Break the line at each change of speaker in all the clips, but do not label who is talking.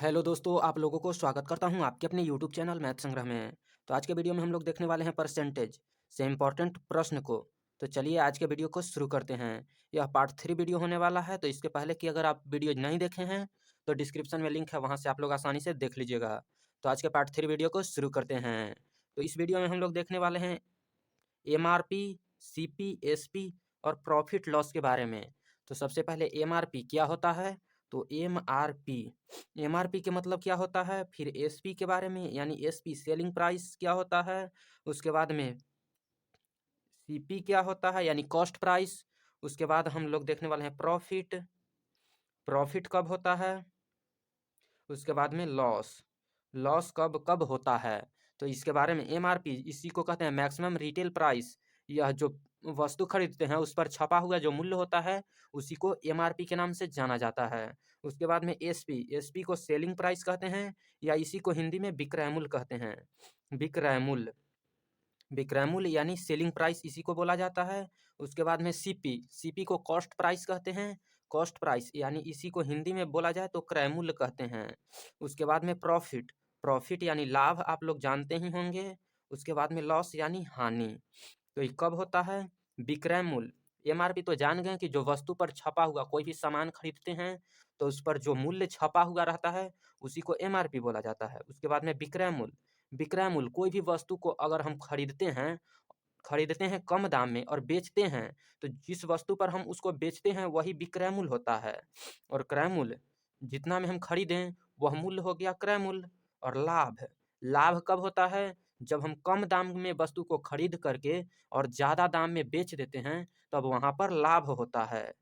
Hello दोस्तों, आप लोगों को स्वागत करता हूं आपके अपने यूट्यूब चैनल मैथ संग्रह में। तो आज के वीडियो में हम लोग देखने वाले हैं परसेंटेज से इम्पोर्टेंट प्रश्न को। तो चलिए आज के वीडियो को शुरू करते हैं। यह पार्ट 3 वीडियो होने वाला है। तो इसके पहले कि अगर आप वीडियो नहीं देखे हैं तो डिस्क्रिप्शन में लिंक है, वहाँ से आप लोग आसानी से देख लीजिएगा। तो आज के पार्ट 3 वीडियो को शुरू करते हैं। तो इस वीडियो में हम लोग देखने वाले हैं MRP, CP, SP और प्रॉफिट लॉस के बारे में। तो सबसे पहले MRP क्या होता है। तो MRP के मतलब क्या होता है, फिर SP के बारे में यानी SP सेलिंग प्राइस क्या होता है, उसके बाद में CP क्या होता है यानी कॉस्ट प्राइस, उसके बाद हम लोग देखने वाले हैं प्रॉफिट कब होता है, उसके बाद में लॉस कब कब होता है। तो इसके बारे में MRP इसी को कहते हैं मैक्सिमम रिटेल प्राइस। यह जो वस्तु खरीदते हैं उस पर छपा हुआ जो मूल्य होता है उसी को MRP के नाम से जाना जाता है। उसके बाद में SP को सेलिंग प्राइस कहते हैं या इसी को हिंदी में विक्रय मूल्य कहते हैं। विक्रय मूल्य यानी सेलिंग प्राइस इसी को बोला जाता है। उसके बाद में CP को कॉस्ट प्राइस कहते हैं। कॉस्ट प्राइस यानी इसी को हिंदी में बोला जाए तो क्रय मूल्य कहते हैं। उसके बाद में प्रॉफिट यानी लाभ आप लोग जानते ही होंगे। उसके बाद में लॉस यानी हानि। तो ये कब होता है, विक्रय मूल्य। MRP तो जान गए कि जो वस्तु पर छपा हुआ कोई भी सामान खरीदते हैं तो उस पर जो मूल्य छपा हुआ रहता है उसी को MRP बोला जाता है। उसके बाद में विक्रय मूल्य कोई भी वस्तु को अगर हम खरीदते हैं कम दाम में और बेचते हैं तो जिस वस्तु पर हम उसको बेचते हैं वही विक्रय मूल्य होता है। और क्रय मूल्य जितना में हम खरीदें वह मूल्य हो गया क्रय मूल्य। और लाभ कब होता है, जब हम कम दाम में वस्तु को खरीद करके और ज़्यादा दाम में बेच देते हैं तब वहाँ पर लाभ होता है।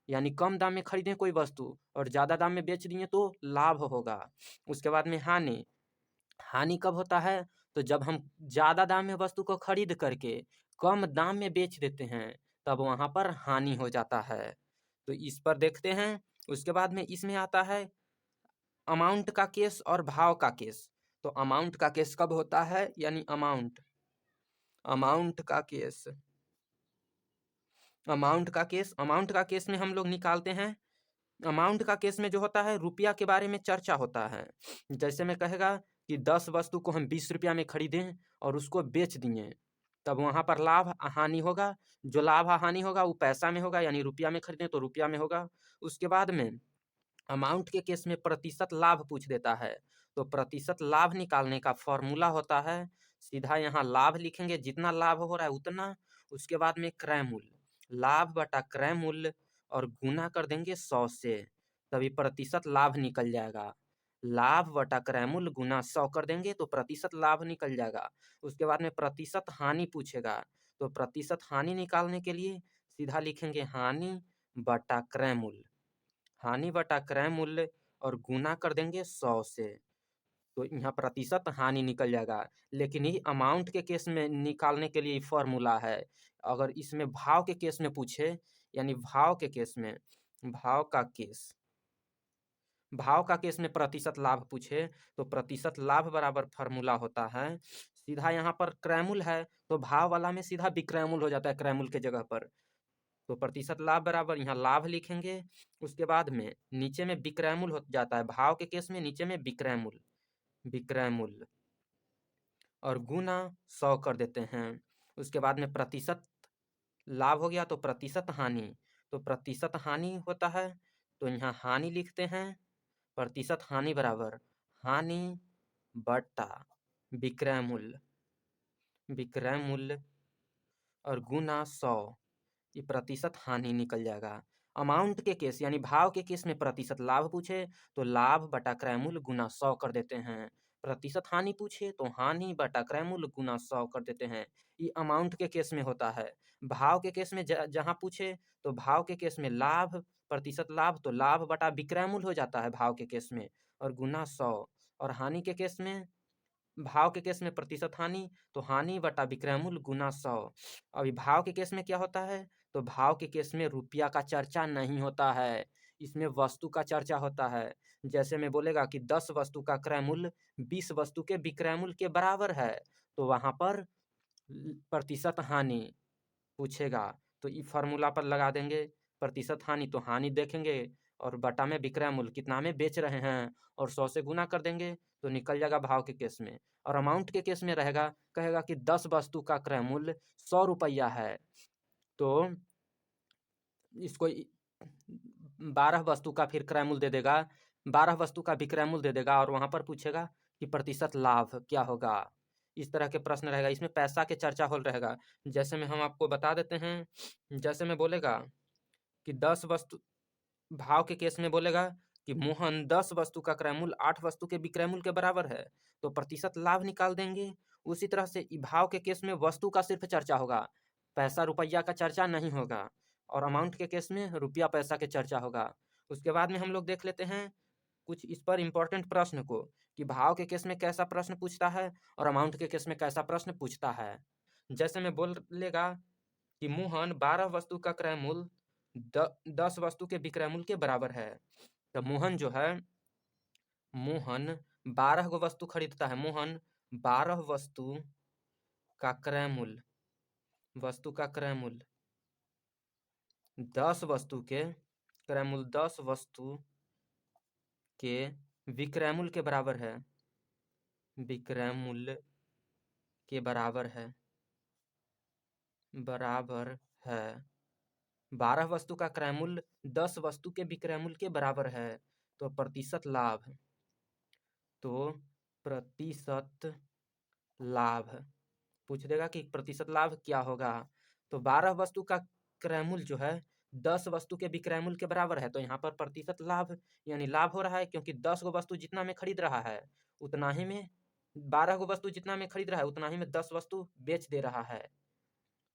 यानी कम दाम में खरीदें कोई वस्तु और ज़्यादा दाम में बेच दिए तो लाभ होगा। उसके बाद में हानि कब होता है, तो जब हम ज़्यादा दाम में वस्तु को खरीद करके कम दाम में बेच देते हैं तब वहाँ पर हानि हो जाता है। तो इस पर देखते हैं। उसके बाद में इसमें आता है अमाउंट का केस और भाव का केस। तो अमाउंट का केस कब होता है यानी अमाउंट का केस में हम लोग निकालते हैं। अमाउंट का केस में जो होता है रुपया के बारे में चर्चा होता है। जैसे मैं कहेगा कि 10 वस्तु को हम 20 रुपया में खरीदें और उसको बेच दिए तब वहाँ पर लाभ हानि होगा। जो लाभ हानि होगा वो पैसा में होगा, यानी रुपया में खरीदें तो रुपया में होगा। उसके बाद में अमाउंट के केस में प्रतिशत लाभ पूछ देता है। तो प्रतिशत लाभ निकालने का फॉर्मूला होता है, सीधा यहाँ लाभ लिखेंगे जितना लाभ हो रहा है उतना। उसके बाद में क्रय मूल्य, लाभ बटा क्रय मूल्य और गुना कर देंगे 100 से, तभी प्रतिशत लाभ निकल जाएगा। लाभ बटा क्रय मूल्य गुना 100 कर देंगे तो प्रतिशत लाभ निकल जाएगा। उसके बाद में प्रतिशत हानि पूछेगा। तो प्रतिशत हानि निकालने के लिए सीधा लिखेंगे हानि बटा क्रय मूल्य और गुना कर देंगे 100 से, तो यहाँ प्रतिशत हानि निकल जाएगा। लेकिन ये अमाउंट के केस में निकालने के लिए फॉर्मूला है। अगर इसमें भाव के केस में पूछे यानी भाव का केस में प्रतिशत लाभ पूछे तो प्रतिशत लाभ बराबर फॉर्मूला होता है, सीधा यहाँ पर क्रयमूल्य है तो भाव वाला में सीधा विक्रयमूल्य हो जाता है क्रयमूल्य के जगह पर। तो प्रतिशत लाभ बराबर यहाँ लाभ लिखेंगे। उसके बाद में नीचे में विक्रय मूल्य हो जाता है, भाव के केस में नीचे में विक्रय मूल्य और गुना 100 कर देते हैं। उसके बाद में प्रतिशत लाभ हो गया तो प्रतिशत हानि, तो प्रतिशत हानि होता है तो यहाँ हानि लिखते हैं। प्रतिशत हानि बराबर हानि बटा विक्रय मूल्य और गुना 100, ये प्रतिशत हानि निकल जाएगा। अमाउंट के केस यानी भाव के केस में प्रतिशत लाभ पूछे तो लाभ बटा क्रय मूल्य गुना 100 कर देते हैं। प्रतिशत हानि पूछे तो हानि बटा क्रय मूल्य गुना 100 कर देते हैं। ये अमाउंट के केस में होता है। भाव के केस में जहाँ पूछे तो भाव के केस में प्रतिशत लाभ तो लाभ बटा विक्रय मूल्य हो जाता है भाव के केस में और गुना 100। और हानि के केस में भाव के केस में प्रतिशत हानि तो हानि बटा विक्रय मूल्य गुना 100। अभी भाव के केस में क्या होता है, तो भाव के केस में रुपया का चर्चा नहीं होता है, इसमें वस्तु का चर्चा होता है। जैसे में बोलेगा कि 10 वस्तु का क्रय मूल्य 20 वस्तु के विक्रय मूल्य के बराबर है तो वहाँ पर प्रतिशत हानि पूछेगा तो ये फार्मूला पर लगा देंगे। प्रतिशत हानि तो हानि देखेंगे और बटा में विक्रय मूल्य कितना में बेच रहे हैं और 100 से गुना कर देंगे तो निकल जाएगा भाव के केस में। और अमाउंट के केस में रहेगा, कहेगा कि 10 वस्तु का क्रय मूल्य 100 रुपया है, तो इसको 12 वस्तु का फिर क्रय मूल्य दे देगा, 12 वस्तु का विक्रय मूल्य दे देगा और वहां पर पूछेगा कि प्रतिशत लाभ क्या होगा। इस तरह के प्रश्न रहेगा, इसमें पैसा के चर्चा हो रहेगा। जैसे में हम आपको बता देते हैं, जैसे में बोलेगा कि 10 वस्तु, भाव के केस में बोलेगा कि मोहन 10 वस्तु का क्रय मूल्य 8 वस्तु के विक्रय मूल्य के बराबर है, तो प्रतिशत लाभ निकाल देंगे। उसी तरह से भाव के केस में वस्तु का सिर्फ चर्चा होगा, पैसा रुपया का चर्चा नहीं होगा, और अमाउंट के केस में रुपया पैसा के चर्चा होगा। उसके बाद में हम लोग देख लेते हैं कुछ इस पर इंपॉर्टेंट प्रश्न को, कि भाव के केस में कैसा प्रश्न पूछता है और अमाउंट के केस में कैसा प्रश्न पूछता है। जैसे में बोलेगा कि मोहन 12 वस्तु का क्रय मूल्य 10 वस्तु के विक्रय मूल्य के बराबर है, तो मोहन जो है, मोहन 12 गो वस्तु खरीदता है, मोहन 12 वस्तु का क्रय मूल्य, वस्तु का क्रय मूल्य 10 वस्तु के क्रय मूल्य 10 वस्तु के विक्रय मूल्य के बराबर है, विक्रय मूल्य के बराबर है, बराबर है। 12 वस्तु का क्रय मूल्य 10 वस्तु के विक्रय मूल्य के बराबर है, तो प्रतिशत लाभ, तो प्रतिशत लाभ पूछ देगा कि प्रतिशत लाभ क्या होगा। तो 12 वस्तु का क्रय मूल्य जो है 10 वस्तु के विक्रय मूल्य के बराबर है, तो यहाँ पर प्रतिशत लाभ यानी लाभ हो रहा है, क्योंकि 10 गो वस्तु जितना में खरीद रहा है उतना ही में 12 गो वस्तु जितना में खरीद रहा है उतना ही में 10 वस्तु बेच दे रहा है,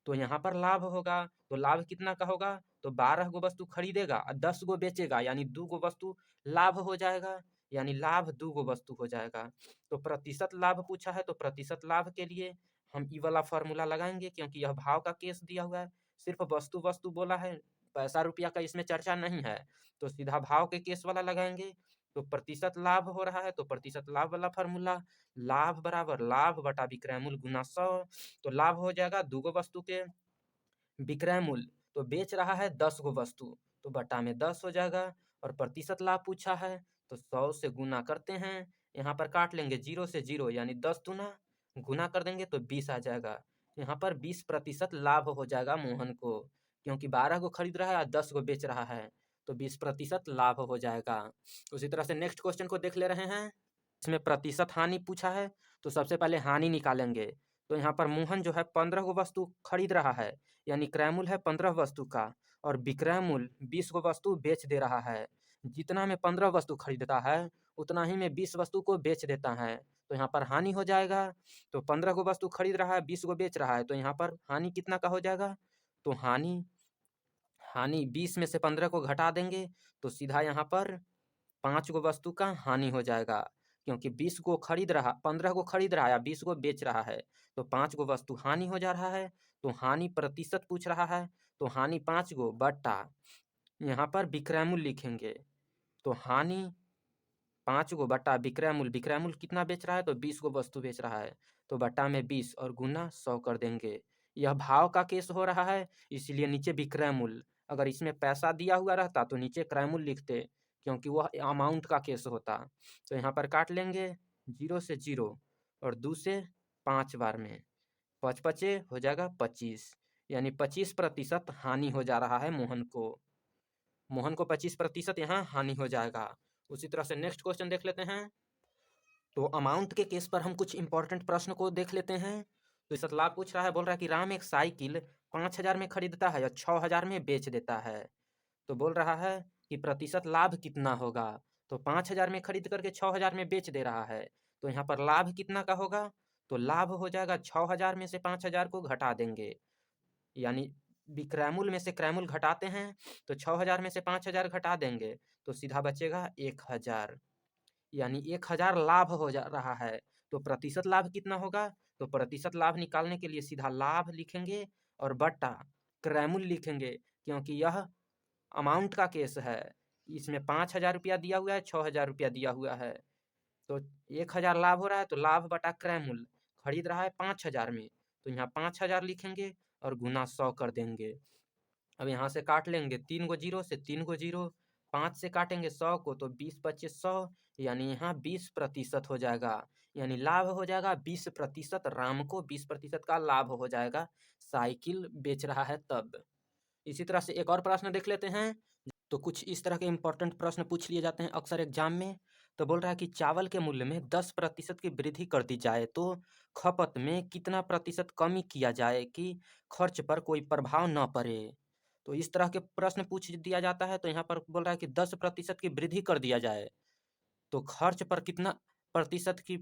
तो यहाँ पर लाभ होगा। तो लाभ कितना का होगा, तो 12 गो वस्तु खरीदेगा और 10 गो बेचेगा, यानी 2 गो वस्तु लाभ हो जाएगा, यानी लाभ 2 गो वस्तु हो जाएगा। तो प्रतिशत लाभ पूछा है, तो प्रतिशत लाभ के लिए हम ई वाला फॉर्मूला लगाएंगे, क्योंकि यह भाव का केस दिया हुआ है, सिर्फ वस्तु वस्तु बोला है, पैसा रुपया का इसमें चर्चा नहीं है, तो सीधा भाव के केस वाला लगाएंगे। तो प्रतिशत लाभ हो रहा है, तो प्रतिशत लाभ वाला फॉर्मूला, लाभ बराबर लाभ बटा विक्रय मूल्य गुना 100, तो लाभ हो जाएगा 2 गो वस्तु के विक्रय मूल्य, तो बेच रहा है 10 गो वस्तु, तो बटा में 10 हो जाएगा। और प्रतिशत लाभ पूछा है, तो 100 से गुना करते हैं, यहाँ पर काट लेंगे 0 से 0, यानी 10 दूना गुना कर देंगे तो 20 आ जाएगा। यहाँ पर 20% लाभ हो जाएगा मोहन को, क्योंकि 12 को खरीद रहा है और 10 को बेच रहा है, तो 20% लाभ हो जाएगा। उसी तरह से नेक्स्ट क्वेश्चन को देख ले रहे हैं, इसमें प्रतिशत हानि पूछा है, तो सबसे पहले हानि निकालेंगे। तो यहाँ पर मोहन जो है 15 गो वस्तु खरीद रहा है, यानी क्रय मूल्य है 15 वस्तु का, और विक्रय मूल्य 20 गो वस्तु बेच दे रहा है। जितना में 15 वस्तु खरीदता है उतना ही में 20 वस्तु को बेच देता है, तो यहाँ पर हानि हो जाएगा। तो 15 गो वस्तु खरीद रहा है, 20 गो बेच रहा है, तो यहाँ पर हानि कितना का हो जाएगा, तो हानि 20 में से 15 को घटा देंगे, तो सीधा यहाँ पर 5 गो वस्तु का हानि हो जाएगा, क्योंकि 20 को खरीद रहा, 15 को खरीद रहा है, 20 को बेच रहा है, तो 5 गो वस्तु हानि हो जा रहा है। तो हानि प्रतिशत पूछ रहा है, तो हानि 5 गो बटा, यहाँ पर विक्रय मूल्य लिखेंगे, तो हानि 5 गो बटा विक्रय मूल्य कितना बेच रहा है, तो 20 गो वस्तु बेच रहा है, तो बटा में 20 और गुना 100 कर देंगे। यह भाव का केस हो रहा है, इसलिए नीचे विक्रय मूल्य, अगर इसमें पैसा दिया हुआ रहता तो नीचे क्रय मूल्य लिखते, क्योंकि वह अमाउंट का केस होता। तो यहाँ पर काट लेंगे 0 से 0 और 2 से 5 बार में, 5 पचे हो जाएगा 25, यानी 25% हानि हो जा रहा है मोहन को। मोहन को 25% यहाँ हानि हो जाएगा। उसी तरह से नेक्स्ट क्वेश्चन देख लेते हैं। तो अमाउंट के केस पर हम कुछ इंपॉर्टेंट प्रश्न को देख लेते हैं। तो इस लाभ पूछ रहा है, बोल रहा है कि राम एक साइकिल 5,000 में खरीदता है और 6,000 में बेच देता है, तो बोल रहा है कि प्रतिशत लाभ कितना होगा। तो 5,000 में खरीद करके 6,000 में बेच दे रहा है, तो यहाँ पर लाभ कितना का होगा, तो लाभ हो जाएगा 6,000 में से 5,000 को घटा देंगे, यानी विक्रय मूल्य में से क्रय मूल्य घटाते हैं, तो 6,000 में से 5,000 घटा देंगे, तो सीधा बचेगा 1,000, यानी 1,000 लाभ हो जा रहा है। तो प्रतिशत लाभ कितना होगा, तो प्रतिशत लाभ निकालने के लिए सीधा लाभ लिखेंगे और बटा क्रय मूल्य लिखेंगे, क्योंकि यह अमाउंट का केस है, इसमें 5,000 रुपया दिया हुआ है, 6,000 रुपया दिया हुआ है, तो 1,000 लाभ हो रहा है, तो लाभ बटा क्रय मूल्य, खरीद रहा है 5,000 में, तो यहाँ 5,000 लिखेंगे और गुना 100 कर देंगे। अब यहाँ से काट लेंगे 3 गो 0 से 3 गो 0, 5 से काटेंगे 100 को तो 20-25-100, यानी यहाँ 20% हो जाएगा, यानी लाभ हो जाएगा 20%। राम को 20% का लाभ हो जाएगा, साइकिल बेच रहा है तब। इसी तरह से एक और प्रश्न देख लेते हैं। तो कुछ इस तरह के इंपॉर्टेंट प्रश्न पूछ लिए जाते हैं अक्सर एग्जाम में। तो बोल रहा है कि चावल के मूल्य में 10% की वृद्धि कर दी जाए तो खपत में कितना प्रतिशत कमी किया जाए कि खर्च पर कोई प्रभाव न पड़े। तो इस तरह के प्रश्न पूछ दिया जाता है। तो यहाँ पर बोल रहा है कि 10% की वृद्धि कर दिया जाए तो खर्च पर कितना प्रतिशत की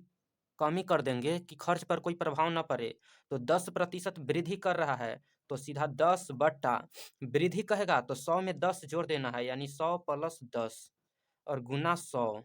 कमी कर देंगे कि खर्च पर कोई प्रभाव ना पड़े। तो 10% वृद्धि कर रहा है तो सीधा 10 बट्टा वृद्धि कहेगा तो 100 में 10 जोड़ देना है, यानी 100 + 10 और गुना 100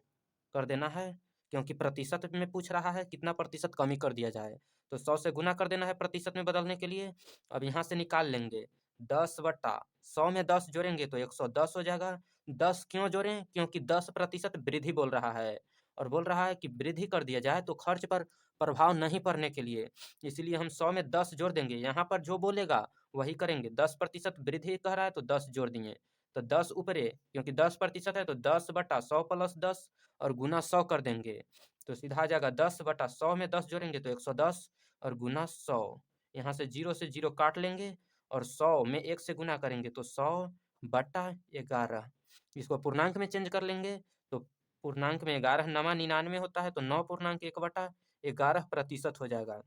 कर देना है, क्योंकि प्रतिशत में पूछ रहा है कितना प्रतिशत कमी कर दिया जाए। तो 100 से गुना कर देना है प्रतिशत में बदलने के लिए। अब यहाँ से निकाल लेंगे 10 बट्टा 100 में 10 जोड़ेंगे तो 110 हो जाएगा। 10 क्यों जोड़ें? क्योंकि 10% वृद्धि बोल रहा है और बोल रहा है कि वृद्धि कर दिया जाए तो खर्च पर प्रभाव नहीं पड़ने के लिए, इसलिए हम 100 में 10 जोड़ देंगे। यहाँ पर जो बोलेगा वही करेंगे। 10% वृद्धि कह रहा है तो 10 जोड़ दिए तो 10 ऊपरे, क्योंकि 10% है तो 10 बटा 100 + 10 और गुना 100 कर देंगे तो सीधा आ जाएगा 10 बटा 100 में 10 जोड़ेंगे तो 110 और गुना 100। यहाँ से 0 से 0 काट लेंगे और 100 में 1 से गुना करेंगे तो 100 बटा 11। इसको पूर्णांक में चेंज कर लेंगे तो पूर्णांक में 11 नवा 99 होता है तो 9.1 बटा 11% हो जाएगा।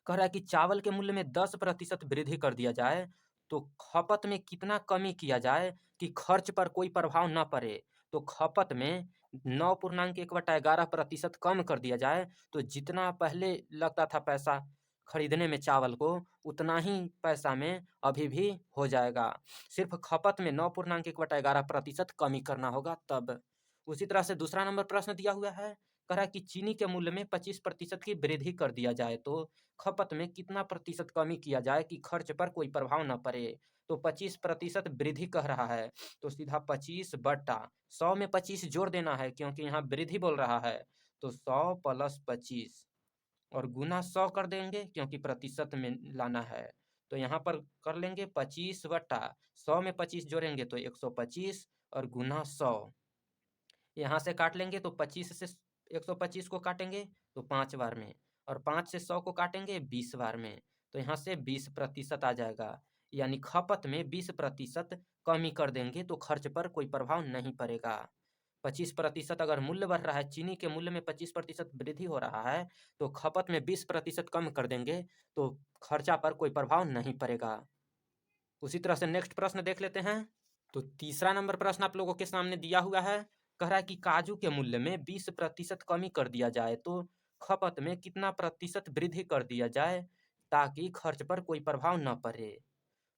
कह रहा है कि चावल के मूल्य में 10% वृद्धि कर दिया जाए तो खपत में कितना कमी किया जाए कि खर्च पर कोई प्रभाव न पड़े। तो खपत में 9.1/11% कम कर दिया जाए तो जितना पहले लगता था पैसा खरीदने में चावल को, उतना ही पैसा में अभी भी हो जाएगा। सिर्फ खपत में 9.1/11% कमी करना होगा तब। उसी तरह से दूसरा नंबर प्रश्न दिया हुआ है। कह रहा है कि चीनी के मूल्य में 25% की वृद्धि कर दिया जाए तो खपत में कितना प्रतिशत कमी किया जाए कि खर्च पर कोई प्रभाव न पड़े। तो 25% वृद्धि कह रहा है तो सीधा 25 बट्टा 100 में 25 जोड़ देना है, क्योंकि यहाँ वृद्धि बोल रहा है तो 100 + 25 और गुना 100 कर देंगे, क्योंकि प्रतिशत में लाना है। तो यहाँ पर कर लेंगे 25 बट्टा 100 में 25 जोड़ेंगे तो 125 और गुना 100। यहाँ से काट लेंगे तो 25 से 125 को काटेंगे तो 5 बार में और 5 से 100 को काटेंगे 20 बार में, तो यहाँ से 20% आ जाएगा। यानी खपत में 20% कमी कर देंगे तो खर्च पर कोई प्रभाव नहीं पड़ेगा। 25% अगर मूल्य बढ़ रहा है, चीनी के मूल्य में 25% वृद्धि हो रहा है तो खपत में 20% कम कर देंगे तो खर्चा पर कोई प्रभाव नहीं पड़ेगा। उसी तरह से नेक्स्ट प्रश्न देख लेते हैं। तो तीसरा नंबर प्रश्न आप लोगों के सामने दिया हुआ है। कह रहा है कि काजू के मूल्य में 20% कमी कर दिया जाए तो खपत में कितना प्रतिशत वृद्धि कर दिया जाए ताकि खर्च पर कोई प्रभाव न पड़े।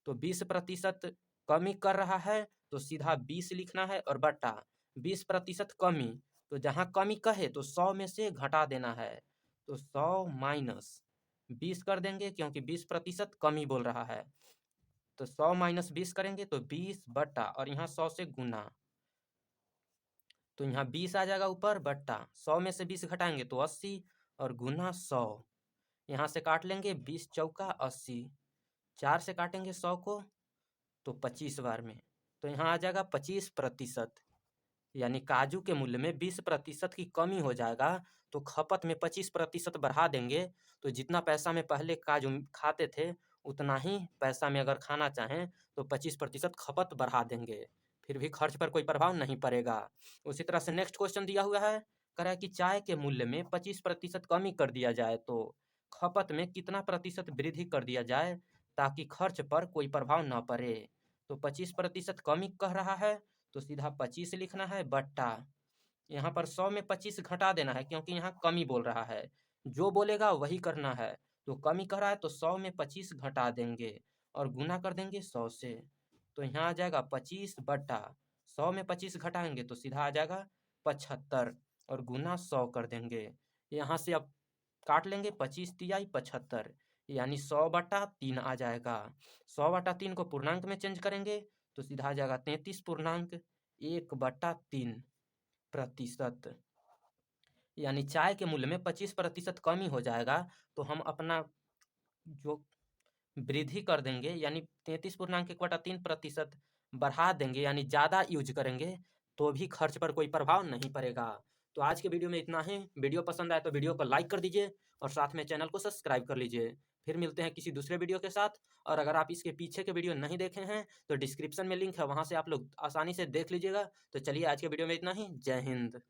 तो 20% कमी कर रहा है तो सीधा 20 लिखना है और बटा 20% कमी, तो जहाँ कमी कहे तो 100 में से घटा देना है तो 100 माइनस 20 कर देंगे, क्योंकि 20% कमी बोल रहा है। तो 100 माइनस 20 करेंगे तो 20 बटा और यहाँ 100 से गुना, तो यहाँ 20 आ जाएगा ऊपर बट्टा 100 में से 20 घटाएंगे तो 80 और गुना 100। यहाँ से काट लेंगे 20 चौका 80, 4 से काटेंगे 100 को तो 25 बार में, तो यहाँ आ जाएगा 25%। यानी काजू के मूल्य में 20% की कमी हो जाएगा तो खपत में 25% बढ़ा देंगे तो जितना पैसा में पहले काजू खाते थे उतना ही पैसा में अगर खाना चाहें तो 25% खपत बढ़ा देंगे, फिर भी खर्च पर कोई प्रभाव नहीं पड़ेगा। उसी तरह से नेक्स्ट क्वेश्चन दिया हुआ है। कह रहा है कि चाय के मूल्य में 25% कमी कर दिया जाए तो खपत में कितना प्रतिशत वृद्धि कर दिया जाए ताकि खर्च पर कोई प्रभाव न पड़े। तो 25% कमी कह रहा है तो सीधा 25 लिखना है बट्टा यहाँ पर 100 में 25 घटा देना है, क्योंकि यहाँ कमी बोल रहा है, जो बोलेगा वही करना है। तो कमी कह रहा है तो 100 में 25 घटा देंगे और गुना कर देंगे 100 से, तो यहाँ आ जाएगा 25 बट्टा 100 में 25 घटाएंगे तो सीधा आ जाएगा 75 और गुना 100 कर देंगे। यहाँ से अब काट लेंगे 25 तिहाई 75, यानी 100/3 आ जाएगा। 100/3 को पूर्णांक में चेंज करेंगे तो सीधा आ जाएगा 33.1/3%। यानी चाय के मूल्य में 25% कमी हो जाएगा तो हम अपना जो वृद्धि कर देंगे, यानी 33.1/3% बढ़ा देंगे यानी ज़्यादा यूज करेंगे तो भी खर्च पर कोई प्रभाव नहीं पड़ेगा। तो आज के वीडियो में इतना ही। वीडियो पसंद आए तो वीडियो को लाइक कर दीजिए और साथ में चैनल को सब्सक्राइब कर लीजिए। फिर मिलते हैं किसी दूसरे वीडियो के साथ। और अगर आप इसके पीछे के वीडियो नहीं देखे हैं तो डिस्क्रिप्शन में लिंक है, वहाँ से आप लोग आसानी से देख लीजिएगा। तो चलिए आज के वीडियो में इतना ही। जय हिंद।